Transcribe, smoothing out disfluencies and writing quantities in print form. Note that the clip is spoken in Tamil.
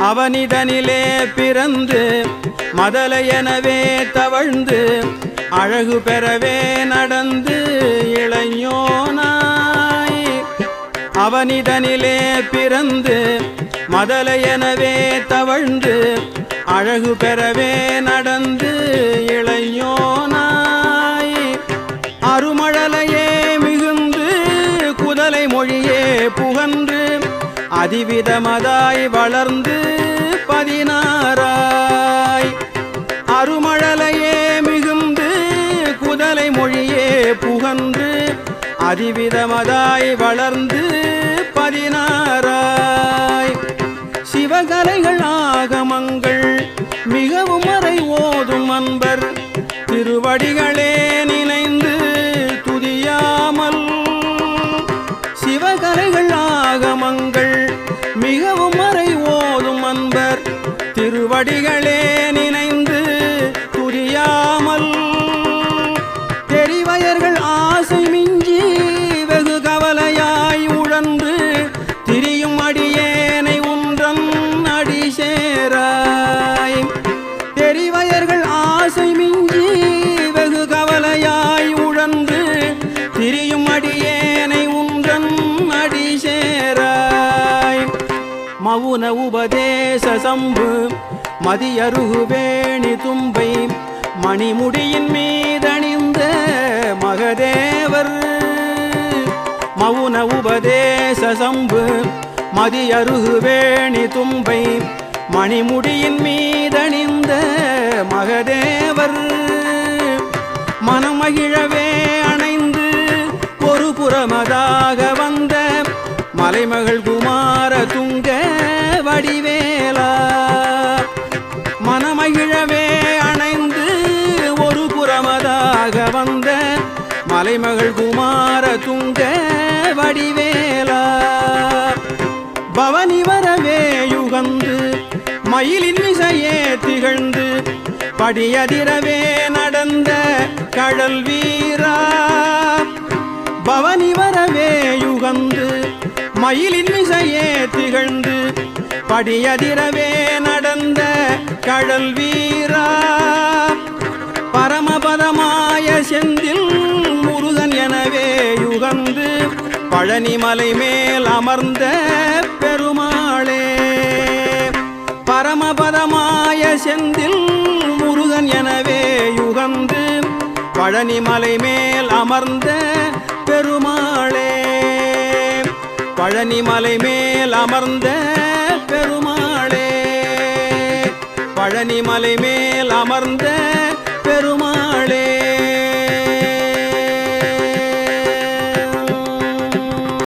அவனிதனிலே பிறந்து மதலையெனவே தவழ்ந்து அழகு பெறவே நடந்து இளைஞனாய் அவனிதனிலே பிறந்து மதலையெனவே தவழ்ந்து அழகு பெறவே நடந்து இளைஞனாய் அருமழலையே மிகுந்து குதலை மொழியே புகன்று அதிவிதமதாய் வளர்ந்து 16 அருமழலையே மிகுந்து குதலை மொழியே புகன்று அதிவிதமதாய் வளர்ந்து 16 சிவகலைகள் ஆகமங்கள் மிகவும் அறை ஓதும் அன்பர் திருவடிகளே நினைந்து துதியாமல் சிவகலைகள் ஆகமங்கள் மிகவும் அறை ஓதும் அன்பர் திருவடிகளே நினைந்து துதியாமல் தெரிவயர்கள் ஆசை மிஞ்சி வெகு கவலையாய் உழன்று திரியும் அடியேனை உன்றன் அடி சேராய் தெரிவயர்கள் ஆசை மிஞ்சி வெகு கவலையாய் உழன்று திரியும் அடியேனை உன்றன் அடி சேராய் மவுன உபதேச சம்பு மதியருகு வேணி தும்பை மணிமுடியின் மீதணிந்த மகதேவர் மவுன உபதேச சம்பு மதியருகு வேணி தும்பை மணிமுடியின் மீதணிந்த மகதேவர் மனமகிழவே அணைந்து ஒரு புறமதாக வந்த மலைமகள் குமார துங்க வடிவேலா மனமகிழவே அணைந்து ஒரு புறமதாக வந்த மலைமகள் குமார துங்க வடிவேலா பவனி வரவே யுகந்து மயிலின் மிசையே திகழ்ந்து படியதிரவே நடந்த கழல் வீரா பவனி வரவே யுகந்து மயிலின் மிசையே திகழ்ந்து படியதிரவே நடந்த கழல் வீரா பரமபதமாய செந்தில் முருகன் எனவே யுகந்து பழனிமலை மேல் அமர்ந்த பெருமாளே பரமபதமாய செந்தில் முருகன் எனவே யுகந்து பழனிமலை மேல் அமர்ந்த பெருமாளே பழனிமலை மேல் அமர்ந்த பெருமாளே பழனிமலை மேல் அமர்ந்த பெருமாளே